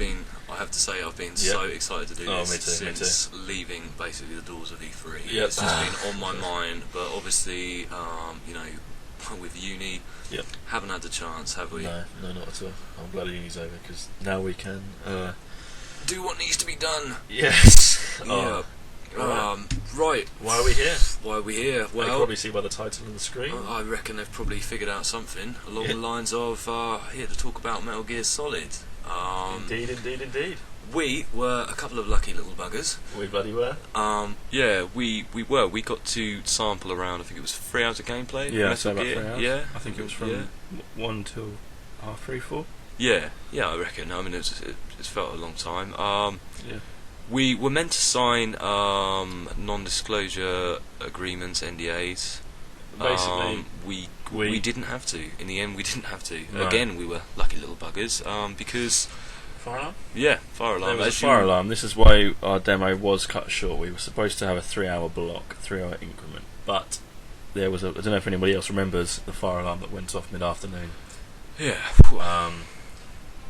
I have to say, I've been so excited to do this since me too. leaving basically the doors of E3. Yep. It's just been on my mind, but obviously, you know, with uni, haven't had the chance, have we? No, not at all. I'm glad uni's over because now we can do what needs to be done. Yes. Yeah. Right. Why are we here? Well, you can probably see by the title on the screen. I reckon they've probably figured out something along the lines of here to talk about Metal Gear Solid. Indeed. We were a couple of lucky little buggers. We bloody were. We were. We got to sample around. I think it was 3 hours of gameplay. Yeah, so about 3 hours. Yeah, I think it was from 1 till half 3, 4. Yeah, I reckon. I mean, it's felt a long time. We were meant to sign non-disclosure agreements, NDAs. Basically, we didn't have to. In the end, we didn't have to. No. Again, we were lucky little buggers. Because fire alarm. Yeah, fire alarm. There was a fire alarm. This is why our demo was cut short. We were supposed to have a 3-hour block, 3-hour increment, but there was I don't know if anybody else remembers the fire alarm that went off mid-afternoon. Yeah.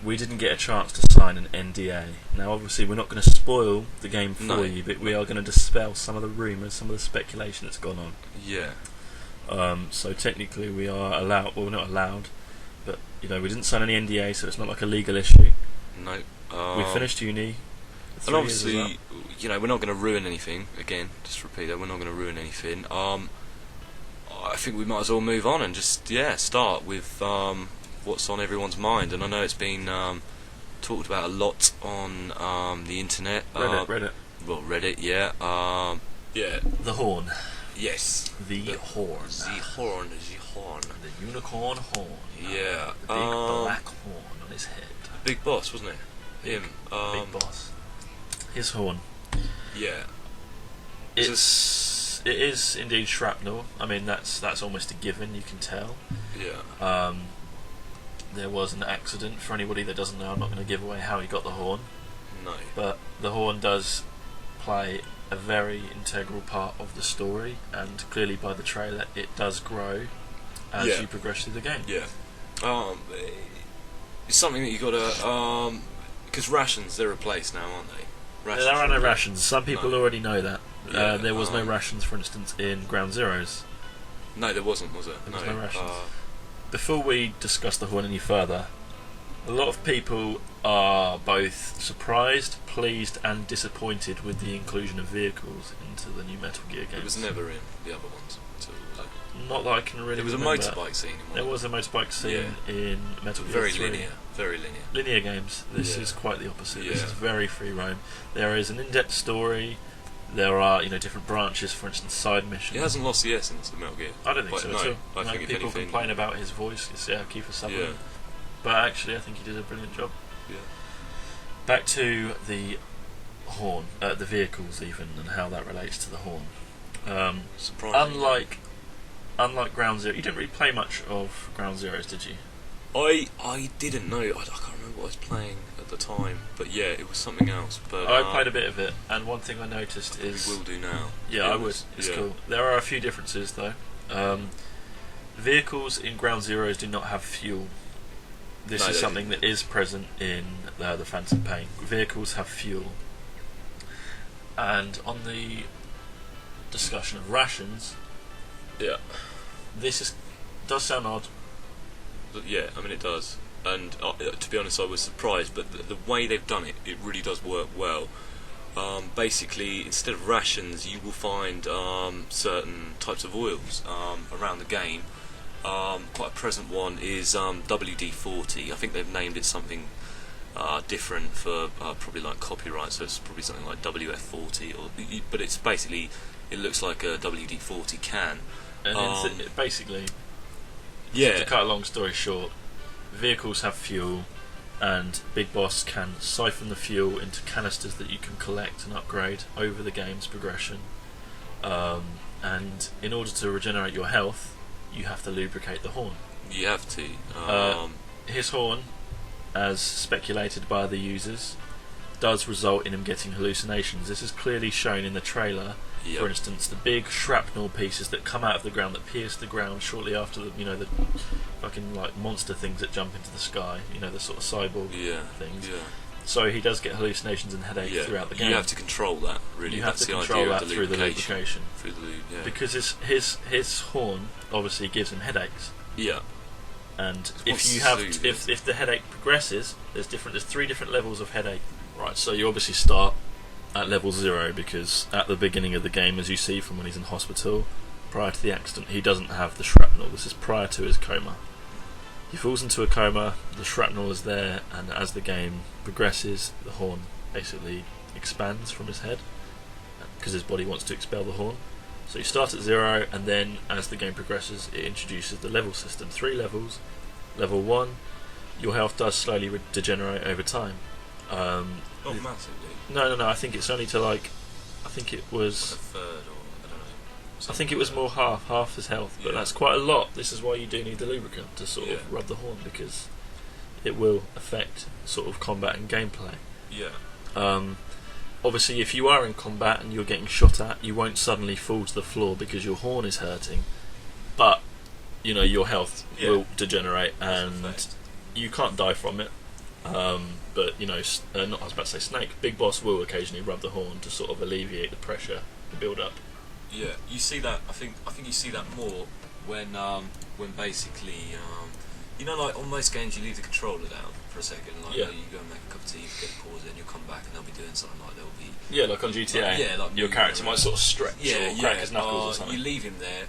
We didn't get a chance to sign an NDA. Now, obviously, we're not going to spoil the game for you, but we are going to dispel some of the rumours, some of the speculation that's gone on. Yeah. So technically, we are allowed. Well, we're not allowed, but we didn't sign any NDA, so it's not like a legal issue. No. We finished uni. And obviously, we're not going to ruin anything. Again, just repeat that, we're not going to ruin anything. I think we might as well move on and just start with what's on everyone's mind. And I know it's been talked about a lot on the internet. Reddit. Well, Reddit, yeah. The horn. Yes. The horn. The horn. The unicorn horn. Yeah. The big black horn on his head. Big boss, wasn't it? Him. Big boss. His horn. Yeah. It is indeed shrapnel. I mean, that's almost a given. You can tell. Yeah. There was an accident. For anybody that doesn't know, I'm not going to give away how he got the horn. No. But the horn does play a very integral part of the story, and clearly by the trailer, it does grow as you progress through the game. Yeah. It's something that you got to because rations, they're replaced now, aren't they? There are no rations. Some people already know that. There was no rations, for instance, in Ground Zeroes. No, there wasn't, was it? There was no rations. Before we discuss the horn any further, a lot of people are both surprised, pleased, and disappointed with the inclusion of vehicles into the new Metal Gear games. It was never in the other ones. Not that I can really remember. There was a motorbike scene in one. There was a motorbike scene in Metal Gear Very 3. linear. Very linear. Linear games. This is quite the opposite. This is very free roam. There is an in-depth story. There are different branches, for instance, side missions. He hasn't lost the essence of Metal Gear. I don't think so at all. I think if people anything, complain about his voice. Kiefer Sutherland. But actually, I think he did a brilliant job. Yeah. Back to the horn, the vehicles even, and how that relates to the horn. Surprising. Unlike Ground Zero, you didn't really play much of Ground Zeroes, did you? I didn't know. I can't remember what I was playing at the time, but yeah, it was something else. But I played a bit of it, and one thing I noticed is we will do now. Yeah, I would. It's cool. There are a few differences though. Vehicles in Ground Zeroes do not have fuel. This is something that is present in the Phantom Pain. Vehicles have fuel, and on the discussion of rations. Yeah, this does sound odd. Yeah, I mean it does, and to be honest, I was surprised. But the way they've done it, it really does work well. Basically, instead of rations, you will find certain types of oils around the game. Quite a present one is WD-40. I think they've named it something different for probably like copyright, so it's probably something like WF-40, but it's basically, it looks like a WD-40 can. And basically, to cut a long story short, vehicles have fuel, and Big Boss can siphon the fuel into canisters that you can collect and upgrade over the game's progression. And in order to regenerate your health, you have to lubricate the horn. You have to. His horn, as speculated by the users, does result in him getting hallucinations. This is clearly shown in the trailer. For instance, the big shrapnel pieces that come out of the ground, that pierce the ground shortly after the fucking like monster things that jump into the sky. The sort of cyborg things. So he does get hallucinations and headaches throughout the game. You have to control that, really. You have That's to the control idea that of the through the lubrication. lubrication. Because his horn obviously gives him headaches. Yeah. And if the headache progresses, there's 3 different levels of headache. Right. So you obviously start at level 0 because at the beginning of the game, as you see from when he's in hospital, prior to the accident, he doesn't have the shrapnel. This is prior to his coma. He falls into a coma, the shrapnel is there, and as the game progresses, the horn basically expands from his head because his body wants to expel the horn. So you start at 0, and then as the game progresses, it introduces the level system. 3 levels. Level 1, your health does slowly degenerate over time. Not massively. No. I think it's only to I think it was. Like a third, or I don't know. I think it was more half his health, but that's quite a lot. This is why you do need the lubricant to sort of rub the horn, because it will affect sort of combat and gameplay. Yeah. Obviously, if you are in combat and you're getting shot at, you won't suddenly fall to the floor because your horn is hurting, but your health will degenerate and you can't die from it. But I was about to say Snake. Big Boss will occasionally rub the horn to sort of alleviate the pressure, the build up. Yeah, you see that. I think you see that more when basically like on most games you leave the controller down for a second. You go and make a cup of tea, you get pause it, and you'll come back and they'll be doing something like like on GTA. Your character might sort of stretch or crack his knuckles or something. You leave him there.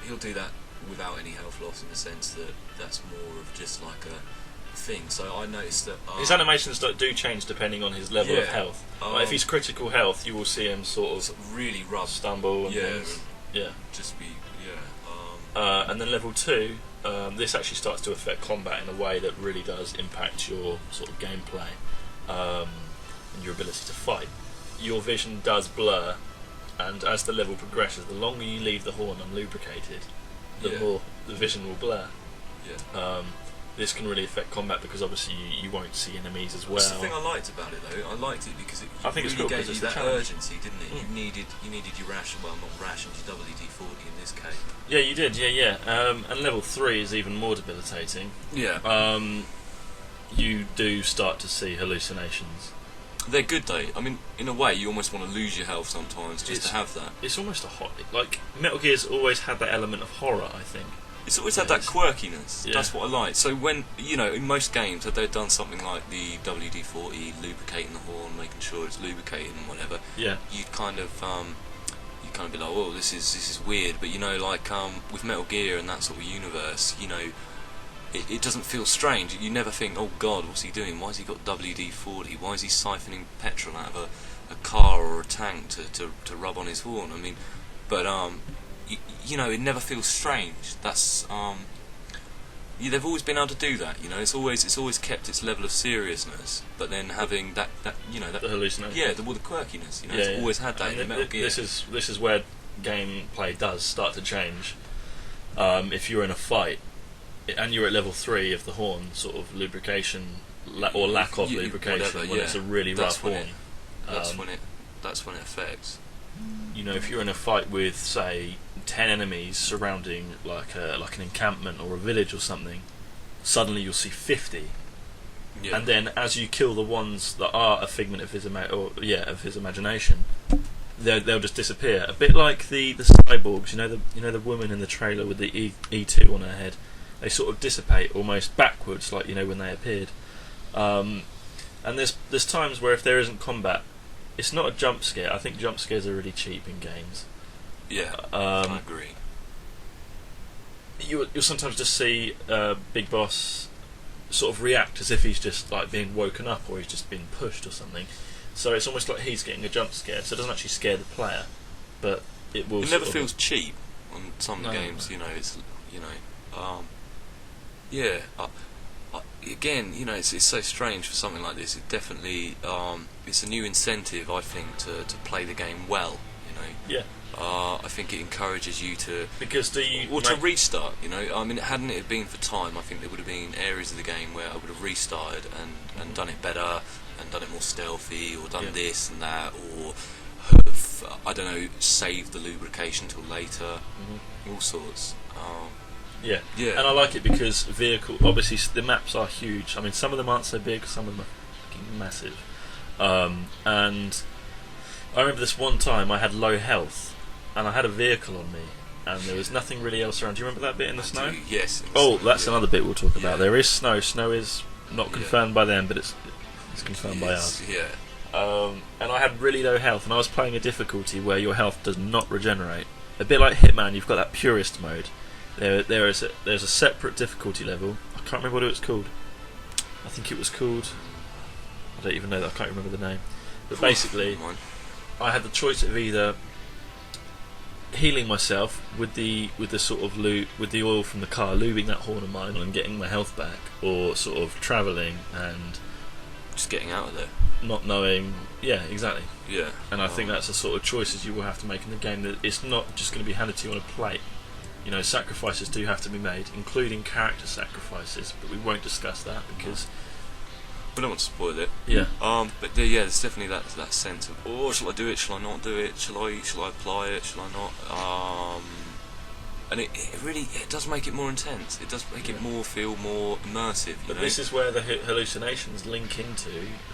He'll do that without any health loss, in the sense that that's more of just like a thing. So I noticed that his animations do change depending on his level of health. If he's critical health, you will see him sort of really stumble and things. Just be and then level 2, this actually starts to affect combat in a way that really does impact your sort of gameplay and your ability to fight. Your vision does blur, and as the level progresses, the longer you leave the horn unlubricated, the more the vision will blur. This can really affect combat because obviously you won't see enemies as well. That's the thing I liked about it, though. I liked it because it really gave you that urgency, didn't it? You needed your rations, well, not rations, your WD-40 in this case. Yeah, you did. Yeah. And level 3 is even more debilitating. Yeah. You do start to see hallucinations. They're good, though. I mean, in a way, you almost want to lose your health sometimes just to have that. It's almost Metal Gear's always had that element of horror, I think. It's always had that quirkiness. Yeah. That's what I like. So when in most games, had they done something like the WD-40, lubricating the horn, making sure it's lubricated and whatever, you'd kind of be like, oh, this is weird. But with Metal Gear and that sort of universe, it doesn't feel strange. You never think, oh God, what's he doing? Why has he got WD-40? Why is he siphoning petrol out of a car or a tank to rub on his horn? I mean, but it never feels strange. That's they've always been able to do that. It's always kept its level of seriousness, but then having that the hallucination, the quirkiness. It's always had that in Metal Gear. This is where gameplay does start to change. If you're in a fight and you're at level 3 of the horn, sort of lubrication or lack of lubrication, when it's a really rough horn, that's when it affects. If you're in a fight with, say, 10 enemies surrounding like an encampment or a village or something, suddenly you'll see 50, and then as you kill the ones that are a figment of his imagination, they'll just disappear. A bit like the cyborgs, the woman in the trailer with the E2 on her head. They sort of dissipate almost backwards, like when they appeared. And there's times where if there isn't combat, it's not a jump scare. I think jump scares are really cheap in games. Yeah, I agree. You'll sometimes just see Big Boss sort of react as if he's just like being woken up or he's just being pushed or something. So it's almost like he's getting a jump scare. So it doesn't actually scare the player, but it will. It never feels cheap on some games. It's again, it's so strange for something like this. It definitely, it's a new incentive, I think, to play the game well. Yeah. I think it encourages you to to restart. I mean, hadn't it been for time, I think there would have been areas of the game where I would have restarted and done it better and done it more stealthy, or done this and that, or have saved the lubrication till later. All sorts. Yeah, and I like it because obviously the maps are huge. I mean, some of them aren't so big, some of them fucking massive. And I remember this one time I had low health, and I had a vehicle on me, and there was nothing really else around. Do you remember that bit in the snow? Yes. Oh, that's another bit we'll talk about. Yeah. There is snow. Snow is not confirmed by them, but it's confirmed by us. Yeah. And I had really low health, and I was playing a difficulty where your health does not regenerate. A bit like Hitman, you've got that purist mode. There's a separate difficulty level. I can't remember what it was called. I think it was called... I don't even know that. I can't remember the name. But basically, I had the choice of either healing myself with the sort of with the oil from the car, lubing that horn of mine and getting my health back, or sort of travelling and just getting out of there. Not knowing, yeah, exactly. Yeah. And I think that's the sort of choices you will have to make in the game. That it's not just going to be handed to you on a plate. You know, sacrifices do have to be made, including character sacrifices. But we won't discuss that because we don't want to spoil it. Yeah. But there's definitely that sense of, oh, shall I do it? Shall I not do it? Shall I apply it? Shall I not? And it really does make it more intense. It does make it feel more immersive. But this is where the hallucinations link into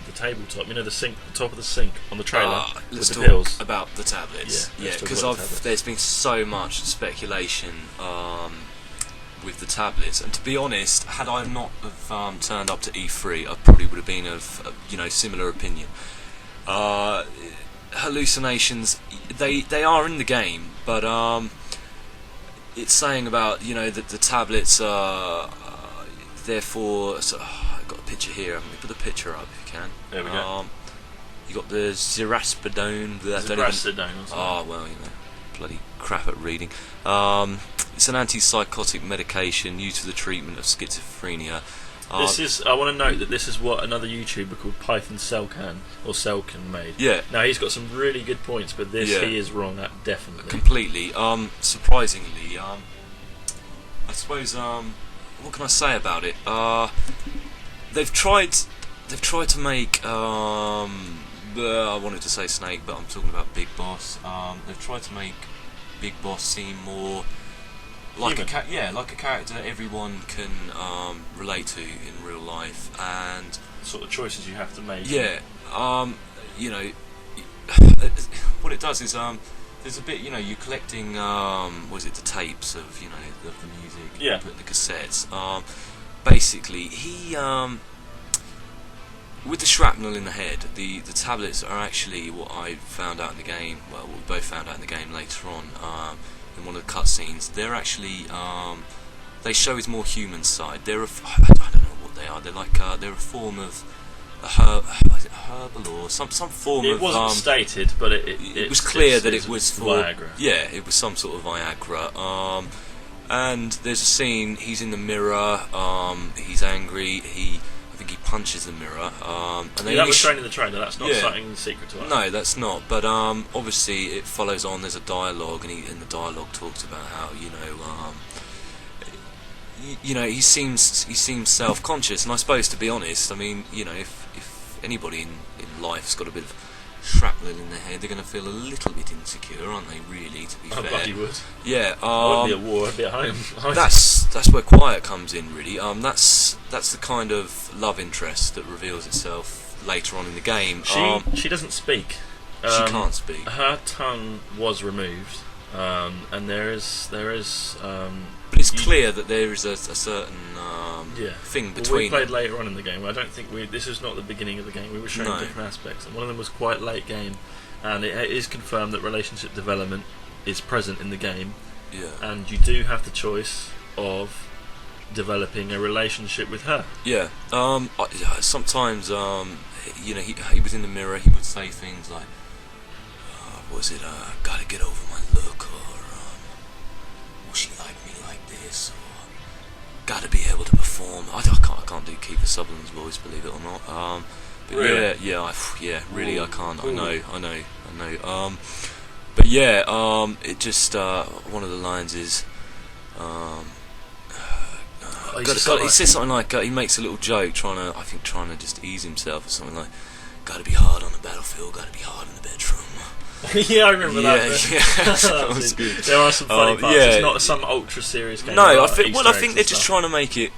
the tabletop. You know, the top of the sink on the trailer with the pills. Let's talk about the tablets. Yeah, because there's been so much speculation with the tablets, and to be honest, had I not have turned up to E3, I probably would have been of similar opinion. Hallucinations, they are in the game, but it's saying about that the tablets are therefore. So, I've got a picture here. I'm going to put the picture up if you can. There we go. You got the Ziraspidone. Oh well, bloody crap at reading. It's an antipsychotic medication used for the treatment of schizophrenia. This is. I want to note that this is what another YouTuber called Python Selcan made. Yeah. Now he's got some really good points, but he is wrong at definitely. Completely. Surprisingly, I suppose. What can I say about it? They've tried to make. I wanted to say Snake, but I'm talking about Big Boss. They've tried to make Big Boss seem more like like a character everyone can relate to in real life, and sort of choices you have to make. Yeah, what it does is there's a bit you're collecting the tapes of the music. Yeah. The cassettes. Basically, he with the shrapnel in the head, the tablets are actually what I found out in the game. Well, we both found out in the game later on. In one of the cutscenes, they're actually they show his more human side. I don't know what they are. They're like they're a form of herbal or some form of. It wasn't stated, but it was clear that it was for Viagra. Yeah, it was some sort of Viagra. And there's a scene. He's in the mirror. He's angry. I think he punches the mirror. And that was shown in the trailer. That's not something secret to us. No, that's not. But obviously, it follows on. There's a dialogue, and the dialogue talks about how he seems self-conscious. And I suppose, to be honest, I mean, if anybody in life's got a bit of shrapnel in their head, they're going to feel a little bit insecure, aren't they? Really, to be fair. I bloody would. Yeah. I wouldn't be at war. I'd be at home. That's where Quiet comes in, really. That's the kind of love interest that reveals itself later on in the game. She doesn't speak. She can't speak. Her tongue was removed, and there is. But it's clear that there is a certain thing between. We played later on in the game. I don't think this is not the beginning of the game. We were showing different aspects, and one of them was quite late game, and it is confirmed that relationship development is present in the game. Yeah. And you do have the choice of developing a relationship with her. Yeah. Sometimes, he was in the mirror. He would say things like, "Gotta get over my look," or "Will she like me like this?" or "Gotta be able to perform." I can't do Kiefer Sutherland's voice, believe it or not. But really? Really, Ooh. I can't. Ooh. I know. But yeah, it just one of the lines is. He says something like he makes a little joke, trying to just ease himself, or something like, "Gotta be hard on the battlefield, gotta be hard in the bedroom." Yeah, I remember that. That was good. There are some funny parts. Yeah. It's not some ultra serious game. No, There I are think. Easter Well, I eggs think and they're just stuff. trying to make it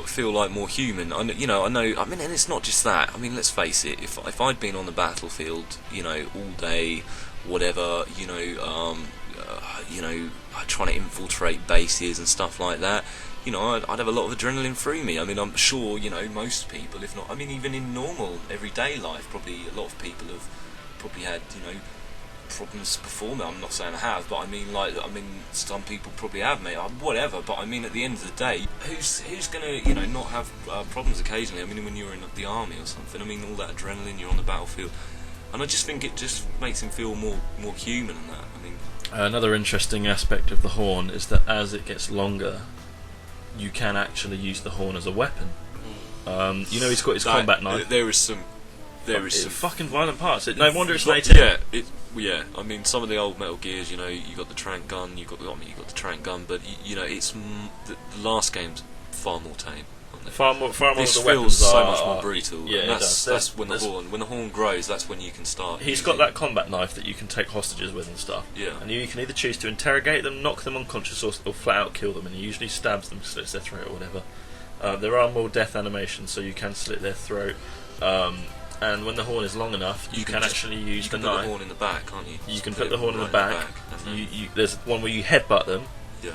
feel like more human. I know. I mean, and it's not just that. I mean, let's face it. If I'd been on the battlefield, all day, whatever, trying to infiltrate bases and stuff like that. I'd have a lot of adrenaline through me. I mean, I'm sure, most people, if not, I mean, even in normal, everyday life, probably a lot of people have probably had, problems before me. I'm not saying I have, but I mean, some people probably have, mate. Whatever. But I mean, at the end of the day, who's gonna, not have problems occasionally? I mean, when you're in the army or something. I mean, all that adrenaline, you're on the battlefield, and I just think it just makes him feel more human than that. I mean, another interesting aspect of the horn is that as it gets longer, you can actually use the horn as a weapon. He's got his combat knife. There is some fucking violent parts. No wonder it's an 18. Yeah. I mean, some of the old Metal Gears, you got the trank gun, you got the trank gun, but it's the last game's far more tame. Far more. This The feels weapons so are, much more brutal. Yeah, and it does. That's when the horn grows. That's when you can start. He's got that combat knife that you can take hostages with and stuff. Yeah. And you can either choose to interrogate them, knock them unconscious, or flat out kill them. And he usually stabs them, slits their throat, or whatever. There are more death animations, so you can slit their throat. And when the horn is long enough, you can actually use the knife. You can put the horn in the back, can't you? You can put the horn in the back. There's one where you headbutt them. Yeah.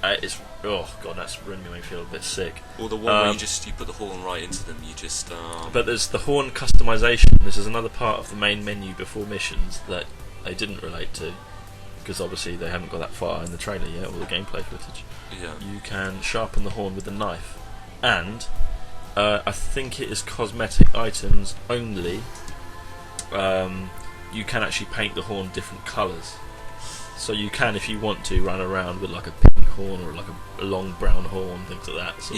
That's really made me feel a bit sick. Or the one where you put the horn right into them. You just. But there's the horn customization. This is another part of the main menu before missions that they didn't relate to, because obviously they haven't got that far in the trailer yet, or the gameplay footage. Yeah. You can sharpen the horn with a knife, and I think it is cosmetic items only. You can actually paint the horn different colours. So you can, if you want to, run around with like a pink horn or like a long brown horn, things like that. So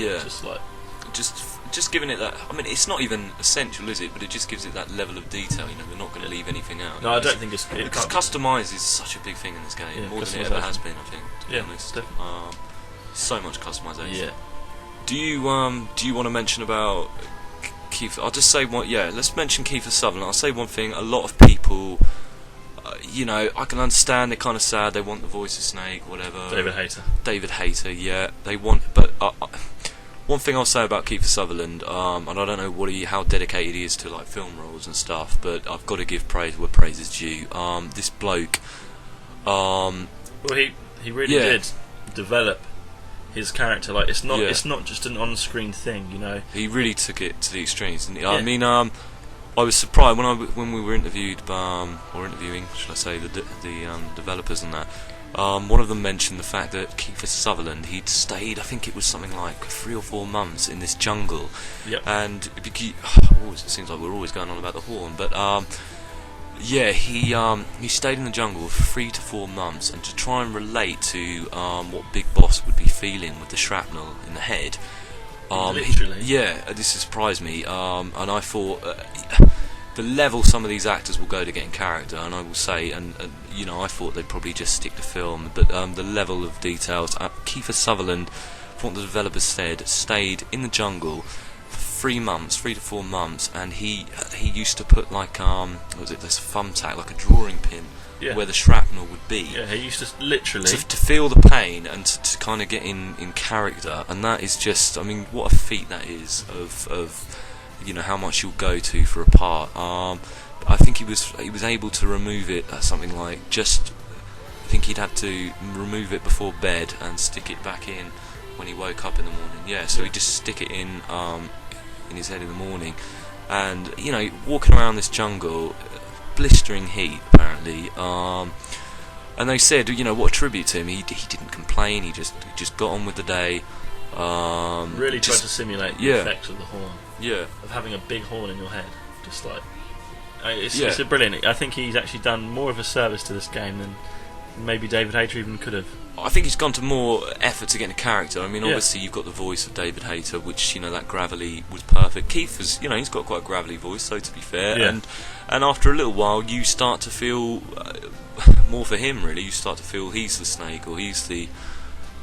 just giving it that. I mean, it's not even essential, is it? But it just gives it that level of detail. They're not going to leave anything out. No, I don't think it's because customise is such a big thing in this game, more than it ever has been. I think. To be honest, so much customisation. Yeah. Do you want to mention about Kiefer? I'll just say one. Yeah, let's mention Kiefer Sutherland. I'll say one thing. A lot of people. I can understand they're kind of sad. They want the voice of Snake, whatever. David Hayter, yeah. They want, but one thing I'll say about Kiefer Sutherland, and I don't know how dedicated he is to like film roles and stuff, but I've got to give praise where praise is due. This bloke, well, he really did develop his character. Like it's not just an on-screen thing, He really took it to the extremes. And I mean, I was surprised when we were interviewing, should I say, the developers and that. One of them mentioned the fact that Kiefer Sutherland, he'd stayed, I think it was something like 3 or 4 months in this jungle. Yep. And it seems like we're always going on about the horn, but he stayed in the jungle for 3 to 4 months, and to try and relate to what Big Boss would be feeling with the shrapnel in the head. Literally. This surprised me, and I thought the level some of these actors will go to get in character, and I will say, and I thought they'd probably just stick to film, but the level of details. Kiefer Sutherland, from what the developers said, stayed in the jungle for 3 to 4 months, and he used to put like this thumbtack, like a drawing pin. Yeah. Where the shrapnel would be. Yeah, he used to literally to feel the pain and to kind of get in character, and that is just, I mean, what a feat that is of how much you'll go to for a part. I think he was able to remove it at something like I think he'd had to remove it before bed and stick it back in when he woke up in the morning. Yeah, so he'd just stick it in his head in the morning, and walking around this jungle. Blistering heat, apparently, and they said, what a tribute to him. He didn't complain. He just got on with the day. Really tried to simulate the effects of the horn. Yeah, of having a big horn in your head, just like it's a brilliant. I think he's actually done more of a service to this game than maybe David Hayter even could have. I think he's gone to more effort to get into character. I mean, obviously you've got the voice of David Hayter, which that gravelly was perfect. Keith was, he's got quite a gravelly voice, so to be fair, and after a little while, you start to feel more for him. Really, you start to feel he's the Snake, or he's the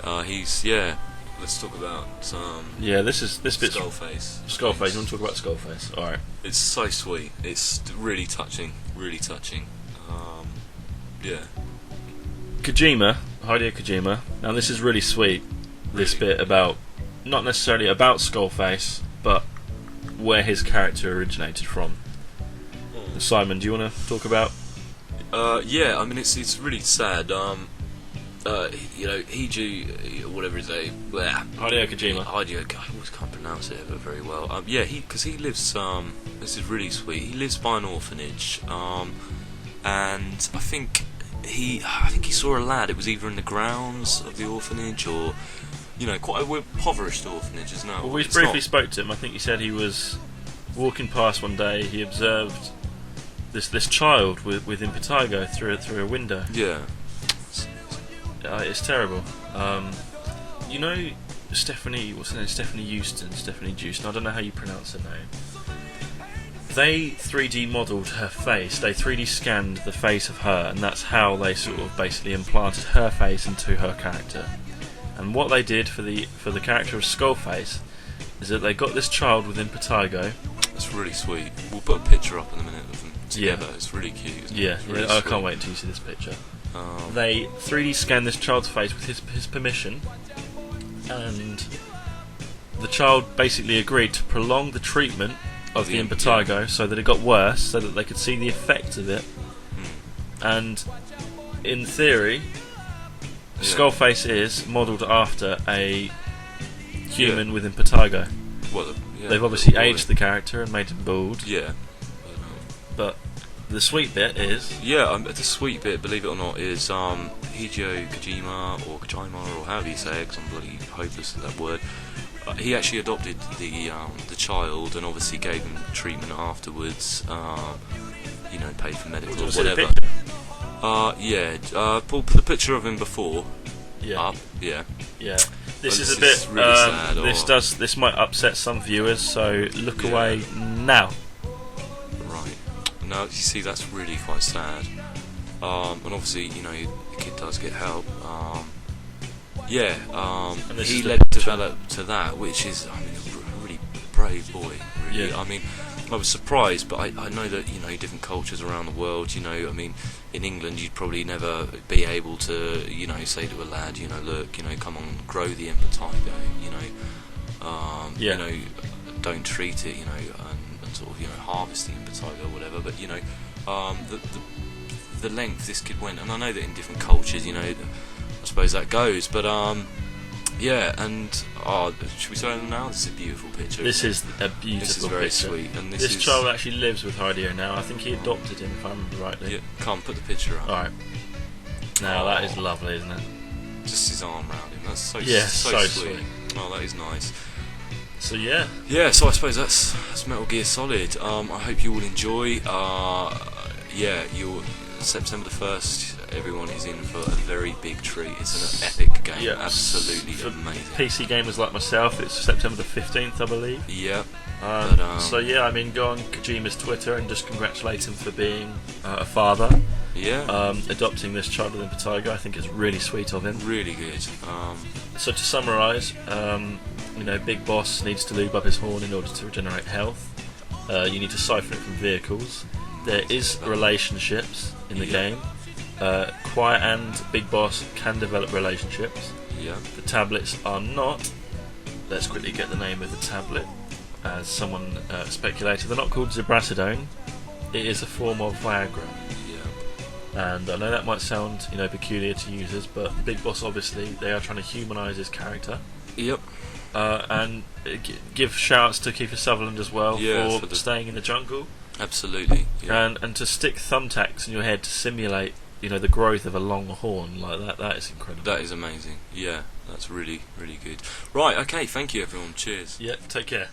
Let's talk about this bit's Skullface. Skullface. You want to talk about Skullface? All right. It's so sweet. It's really touching. Really touching. Yeah. Hideo Kojima. Now this is really sweet. This Really? bit about, not necessarily about Skullface, but where his character originated from. Simon, do you want to talk about? Yeah, I mean it's really sad. You know, whatever his name, Hideo Kojima. I always can't pronounce it ever very well. Yeah, because he lives. This is really sweet. He lives by an orphanage. And I think he saw a lad. It was either in the grounds of the orphanage or, you know, quite a impoverished orphanage, isn't it? Well, we briefly spoke to him. I think he said he was walking past one day. He observed this child with impetigo through a window. Yeah. It's terrible. You know Stephanie, what's her name? Stephanie Houston. I don't know how you pronounce her name. They 3D modelled her face. They 3D scanned the face of her, and that's how they sort of basically implanted her face into her character. And what they did for the character of Skullface is that they got this child with impetigo. That's really sweet. We'll put a picture up in a minute of them together. Yeah. It's really cute. Isn't Yeah, it? It's really I sweet. can't wait until you see this picture. They 3D scanned this child's face with his permission, and the child basically agreed to prolong the treatment of the impetigo so that it got worse, so that they could see the effects of it. And in theory, Skullface is modelled after a human with impetigo. Well, They've obviously aged the character and made him bald. Yeah. But the sweet bit is... Yeah, the sweet bit, believe it or not, is Hideo Kojima, or however you say it, because I'm bloody hopeless at that word. He actually adopted the child and obviously gave him treatment afterwards. You know, paid for medical or whatever. Put the picture of him before up. Yeah. Yeah. This Well, is a bit really sad. This might upset some viewers, so look away now. Right. Now you see, that's really quite sad. And obviously, you know, the kid does get help. He developed to that, which is, I mean, a really brave boy. Really. Yeah. I mean, I was surprised, but I know that, you know, different cultures around the world, you know, I mean, in England you'd probably never be able to, you know, say to a lad, you know, look, you know, come on, grow the impetigo, you know, you know, don't treat it, you know, and sort of, you know, harvest the impetigo or whatever. But you know, the length this kid went, and I know that in different cultures, you know, I suppose that goes, but yeah, and should we show them now? This is a beautiful picture. This is a beautiful picture. This is very sweet, and this child actually lives with Hideo now. I think he adopted him, if I remember rightly. Yeah, come put the picture up. Alright. Now that is lovely, isn't it? Just his arm around him. That's so sweet. Oh, that is nice. So yeah. Yeah, so I suppose that's Metal Gear Solid. I hope you all enjoy. September the 1st. Everyone is in for a very big treat. It's an epic game. Yeah, absolutely for amazing. PC gamers like myself, it's September the 15th, I believe. Yeah. So yeah, I mean, go on Kojima's Twitter and just congratulate him for being a father. Yeah. Adopting this child with impetigo, I think is really sweet of him. Really good. So to summarise, you know, Big Boss needs to lube up his horn in order to regenerate health. You need to siphon it from vehicles. There is relationships in the game. Quiet and Big Boss can develop relationships. Yeah. The tablets are not. Let's quickly get the name of the tablet. As someone speculated, they're not called Zibrasidone. It is a form of Viagra. Yeah. And I know that might sound, you know, peculiar to users, but Big Boss, obviously, they are trying to humanise his character. Yep. And give shouts to Kiefer Sutherland as well for staying in the jungle. Absolutely. Yeah. And to stick thumbtacks in your head to simulate, you know, the growth of a long horn like that. That is incredible. That is amazing. Yeah, that's really, really good. Right. Okay. Thank you, everyone. Cheers. Yeah. Take care.